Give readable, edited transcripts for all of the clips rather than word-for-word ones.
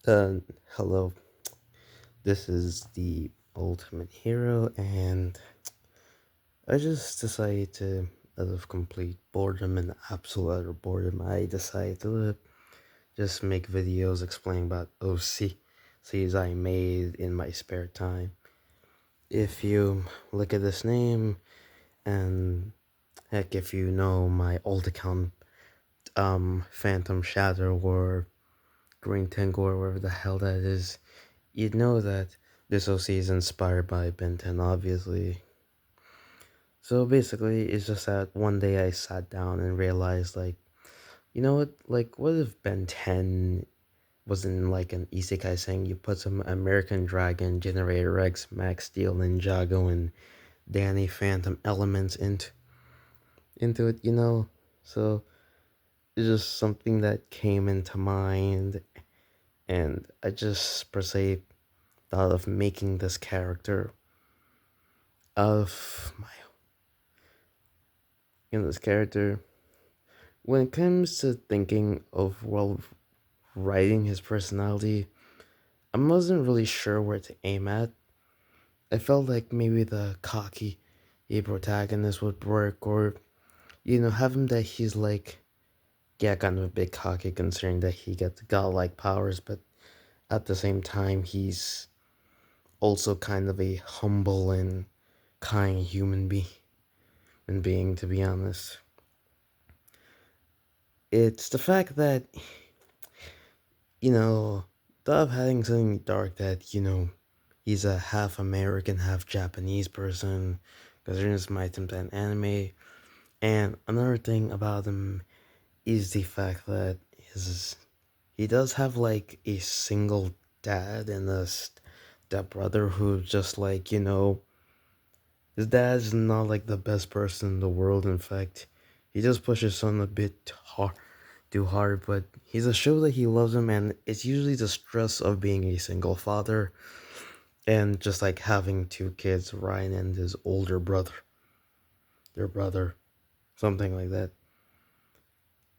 Uh, Hello. This is the Ultimate Hero, and I just decided to, out of complete boredom and absolute utter boredom, I decided to just make videos explaining about OCs I made in my spare time. If you look at this name, and heck, if you know my old account, Phantom Shadow or Green Tango or whatever the hell that is, you'd know that this OC is inspired by Ben 10, obviously. So basically, it's just that one day I sat down and realized, like, you know what? Like, what if Ben 10 wasn't like an isekai saying you put some American Dragon, Generator X, Max Steel, Ninjago, and Danny Phantom elements into it, you know? So it's just something that came into mind, and I just per se thought of making this character of my this character. When it comes to thinking of writing his personality, I wasn't really sure where to aim at. I felt like maybe the cocky a protagonist would work, or have him that he's like, yeah, kind of a bit cocky considering that he gets godlike powers, but at the same time he's also kind of a humble and kind human being, to be honest. It's the fact that Dove having something dark that, he's a half American, half Japanese person, because there's my attempts at anime. And another thing about him is the fact that he does have like a single dad and a stepbrother who just like, his dad's not like the best person in the world. In fact, he just pushes his son a bit too hard, but he's a show that he loves him, and it's usually the stress of being a single father and just like having two kids, Ryan and his older brother, their brother, something like that.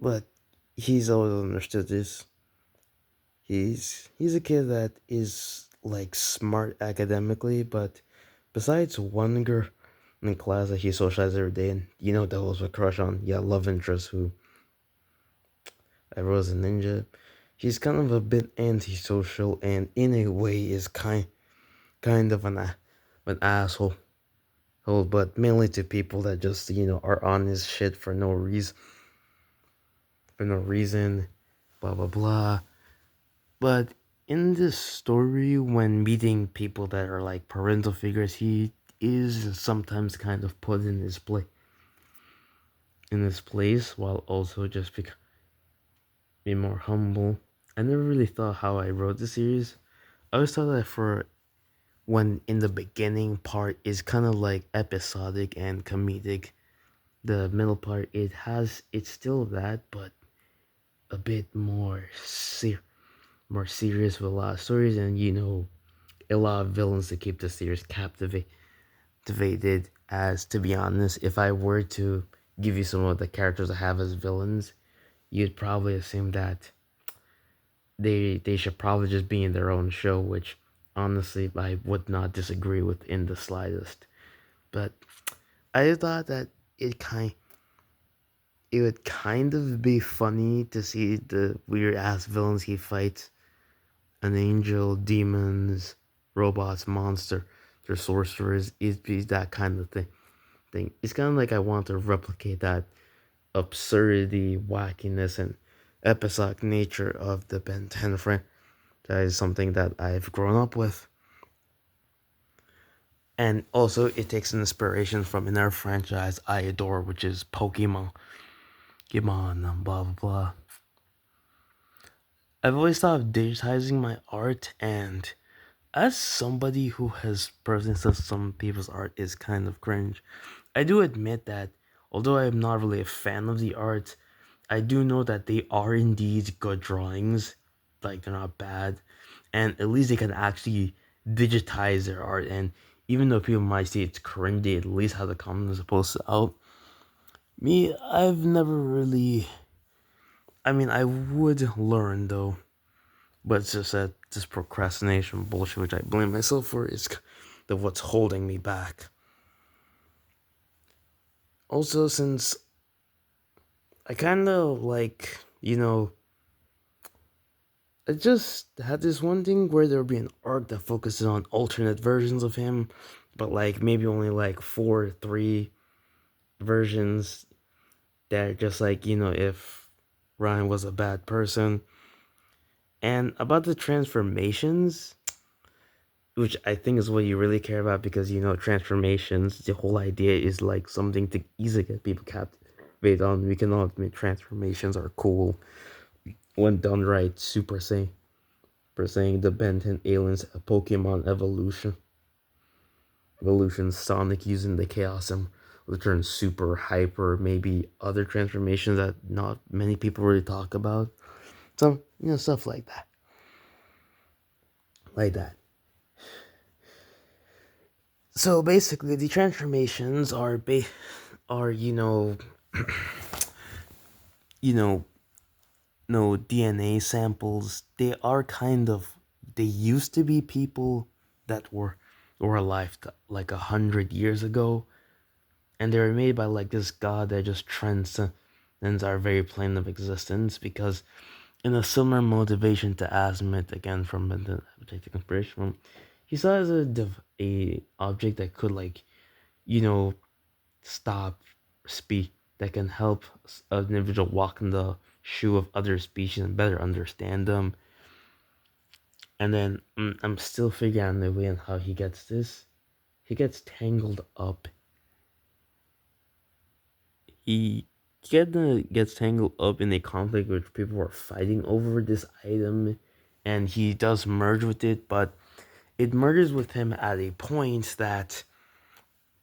But he's always understood this. He's a kid that is like smart academically, but besides one girl in class that he socializes every day, and that was a crush on, yeah, love interest who I was a ninja. He's kind of a bit antisocial, and in a way is kind of an asshole. But mainly to people that just are on his shit for no reason, blah blah blah. But in this story, when meeting people that are like parental figures, he is sometimes kind of put in his place while also just be more humble. I never really thought how I wrote the series. I always thought that for when in the beginning part is kind of like episodic and comedic. The middle part it's still that, but a bit more serious with a lot of stories, and a lot of villains to keep the series captivated. As to be honest, if I were to give you some of the characters I have as villains, you'd probably assume that they should probably just be in their own show, which honestly I would not disagree with in the slightest. But I thought that it would kind of be funny to see the weird ass villains he fights: an angel, demons, robots, monster, their sorcerers. It'd be that kind of thing. It's kind of like I want to replicate that absurdity, wackiness, and episodic nature of the Ben 10 friend. That is something that I've grown up with. And also, it takes an inspiration from another franchise I adore, which is Pokemon. Pokemon, blah blah blah. I've always thought of digitizing my art, and as somebody who has personally said some people's art is kind of cringe, I do admit that although I'm not really a fan of the art, I do know that they are indeed good drawings. Like, they're not bad. And at least they can actually digitize their art. And even though people might say it's cringy, at least how the comic is supposed to out. Me, I've never really. I mean, I would learn though. But it's just that this procrastination bullshit, which I blame myself for, is the what's holding me back. Also, since I kind of like, I just had this one thing where there would be an arc that focuses on alternate versions of him, but like maybe only like 4 3 versions that are just like, if Ryan was a bad person. And about the transformations, which I think is what you really care about because, transformations, the whole idea is like something to easily get people captivated on. We can all admit transformations are cool when done right. Per saying the Ben 10 aliens, a Pokemon evolution, Sonic using the Chaos and will turn super hyper, maybe other transformations that not many people really talk about. So, stuff like that. Like that. So basically the transformations are you know no DNA samples. They are kind of they used to be people that were alive like 100 years ago, and they were made by like this god that just transcends our very plane of existence. Because in a similar motivation to Azimuth, again from the objective inspiration from, he saw it as a object that could like you know stop speech that can help an individual walk in the shoe of other species and better understand them. And then I'm still figuring out the way on how he gets this. He gets tangled up. He gets tangled up in a conflict which people are fighting over this item, and he does merge with it, but it merges with him at a point that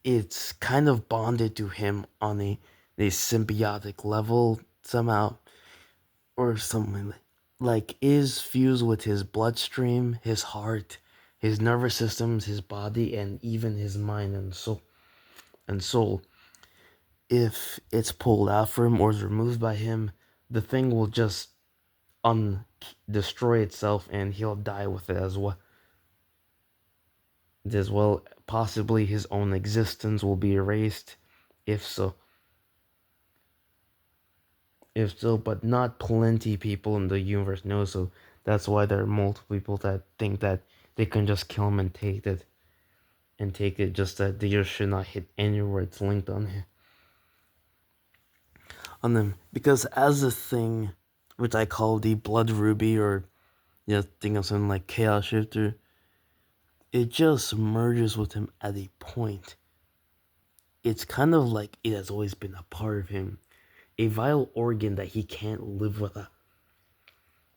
it's kind of bonded to him on a symbiotic level somehow, or something like is fused with his bloodstream, his heart, his nervous systems, his body, and even his mind and soul. If it's pulled out from him or is removed by him, the thing will just destroy itself, and he'll die with it as well. Possibly his own existence will be erased, if so. If so, but not plenty people in the universe know. So that's why there are multiple people that think that they can just kill him and take it. Just that they just should not hit anywhere it's linked on them. Because as a thing, which I call the Blood Ruby, or think of something like Chaos Shifter, it just merges with him at a point. It's kind of like it has always been a part of him, a vital organ that he can't live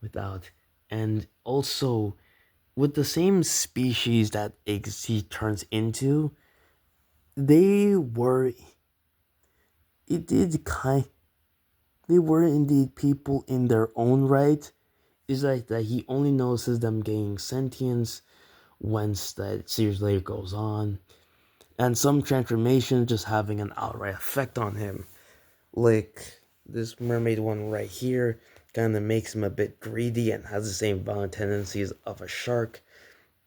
without. And also, with the same species that he turns into, they were it did kind they were indeed people in their own right. It's like that he only notices them gaining sentience once that series later goes on, and some transformations just having an outright effect on him. Like this mermaid one right here kind of makes him a bit greedy and has the same violent tendencies of a shark,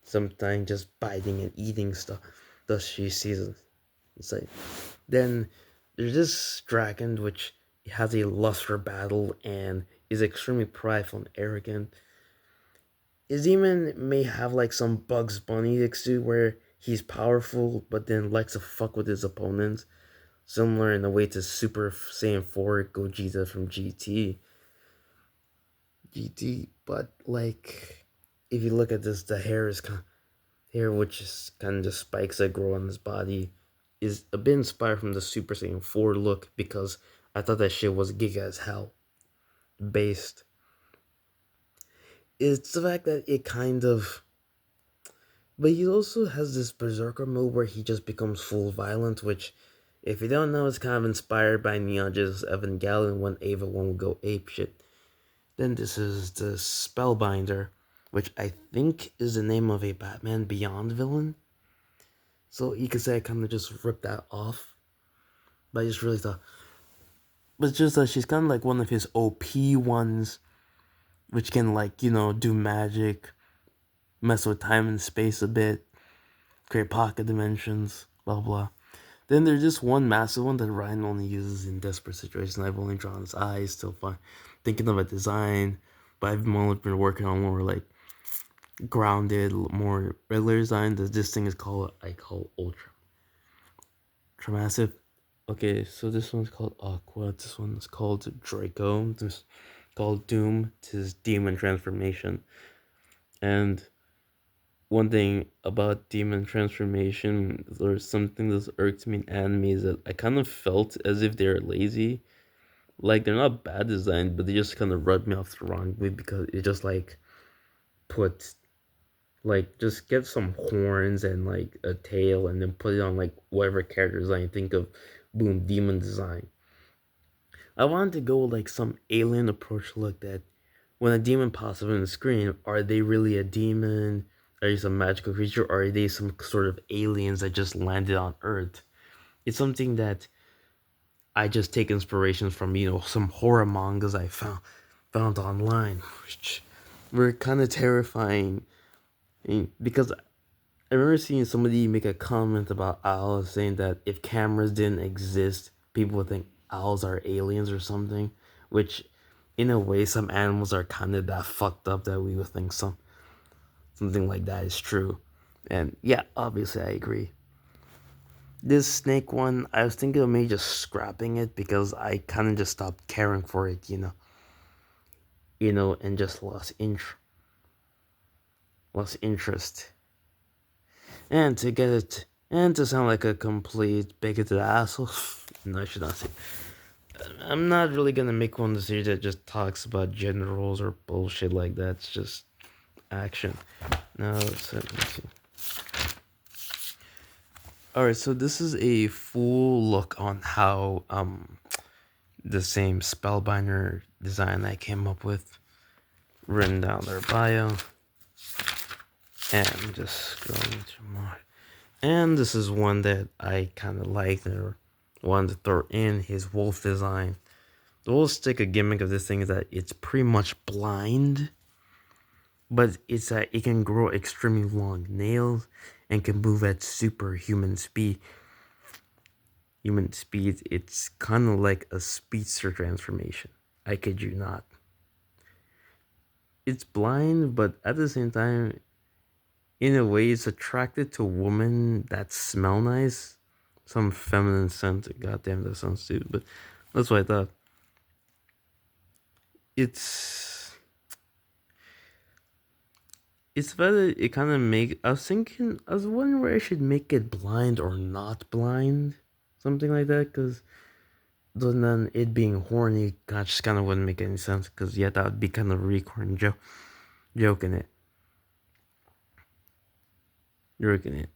sometimes just biting and eating stuff. Thus, she sees it. It's like, then there's this dragon which has a lust for battle and is extremely prideful and arrogant. His demon may have like some Bugs Bunny exude where he's powerful but then likes to fuck with his opponents, similar in a way to Super Saiyan 4 Gogeta from GT. But like, if you look at this, the hair which is kind of just spikes that grow on his body is a bit inspired from the Super Saiyan 4 look, because I thought that shit was Giga as hell based. It's the fact that it kind of, but he also has this berserker mode where he just becomes full violent, which, if you don't know, is kind of inspired by Neon Genesis Evangelion when Ava 1 would go apeshit. Then this is the Spellbinder, which I think is the name of a Batman Beyond villain. So you could say I kind of just ripped that off. But I just really thought, but it's just that she's kind of like one of his OP ones which can like, do magic, mess with time and space a bit, create pocket dimensions, blah blah. Then there's just one massive one that Ryan only uses in desperate situations. I've only drawn his eyes, still fine. Thinking of a design, but I've only been working on more like grounded, more regular design. This thing is called, I call Ultra Massive. Okay, so this one's called Aqua. This one's called Draco. This called Doom. This is Demon Transformation. And one thing about Demon Transformation, there's something that's irked me in anime is that I kind of felt as if they're lazy. Like they're not bad designed, but they just kind of rubbed me off the wrong way because it just like put like just get some horns and like a tail and then put it on like whatever character design. Think of boom demon design. I wanted to go like some alien approach look that when a demon pops up on the screen, are they really a demon? Are they some magical creature? Or are they some sort of aliens that just landed on Earth? It's something that I just take inspiration from, some horror mangas I found online, which were kind of terrifying. Because I remember seeing somebody make a comment about owls, saying that if cameras didn't exist, people would think owls are aliens or something. Which, in a way, some animals are kind of that fucked up that we would think something like that is true. And yeah, obviously I agree. This snake one, I was thinking of maybe just scrapping it because I kind of just stopped caring for it, and just lost interest. And to get it, and to sound like a complete bigoted asshole, no, I should not say. I'm not really gonna make one this series that just talks about gender roles or bullshit like that. It's just action. No, let me see. Alright, so this is a full look on how the same Spellbinder design I came up with, written down their bio, and just scrolling through more. And this is one that I kind of liked or wanted to throw in, his wolf design. The whole stick a gimmick of this thing is that it's pretty much blind, but it's that it can grow extremely long nails and can move at superhuman speed. It's kind of like a speedster transformation. I kid you not. It's blind, but at the same time, in a way, it's attracted to women that smell nice. Some feminine scent. Goddamn, that sounds stupid, but that's what I thought. It's better. It kind of make. I was wondering where I should make it blind or not blind, something like that. Because then it being horny, just kind of wouldn't make any sense. Because yeah, that would be kind of recurring joking it. Joking it.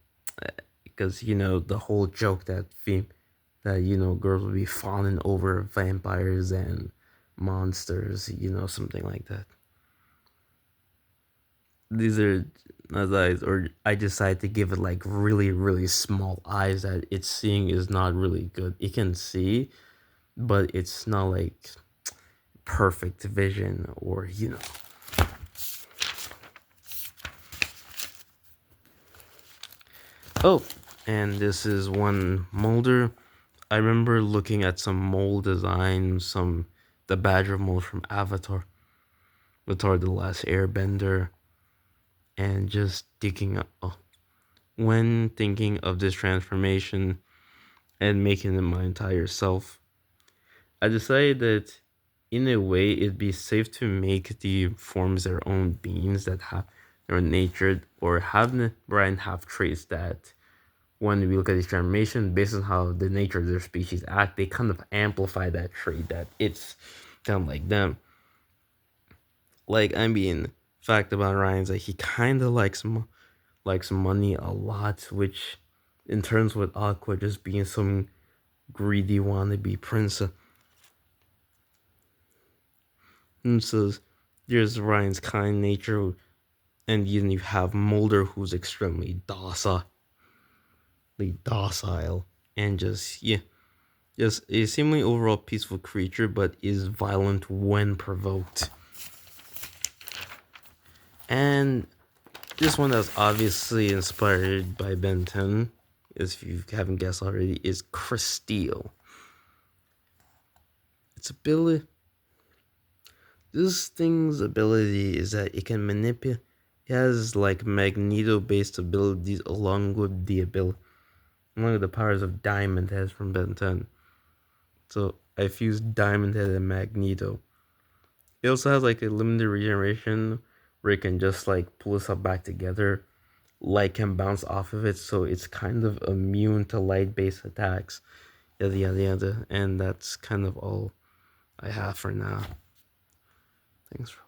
Because the whole joke that girls would be fawning over vampires and monsters, something like that. These are not eyes, or I decide to give it like really, really small eyes that its seeing is not really good. It can see, but it's not like perfect vision or. Oh, and this is one molder. I remember looking at some mold designs, the Badger mold from Avatar the Last Airbender, and just digging up. Oh, when thinking of this transformation and making it my entire self, I decided that in a way it'd be safe to make the forms their own beings that have their own nature or have Brian have traits that when we look at this transformation based on how the nature of their species act, they kind of amplify that trait that it's kind of like them. Like fact about Ryan's like he kind of likes money a lot, which in terms with Aqua just being some greedy wannabe princess. And so there's Ryan's kind nature, and you have Mulder who's extremely docile, and just a seemingly overall peaceful creature, but is violent when provoked. And this one that's obviously inspired by Ben 10, if you haven't guessed already, is Crysteel. Its ability, this thing's ability is that it can manipulate. It has like Magneto-based abilities along with the powers of Diamond Head from Ben 10. So I fused Diamond Head and Magneto. It also has like a limited regeneration where it can just like pull itself back together. Light can bounce off of it, so it's kind of immune to light-based attacks. Yada yada yada. And that's kind of all I have for now. Thanks for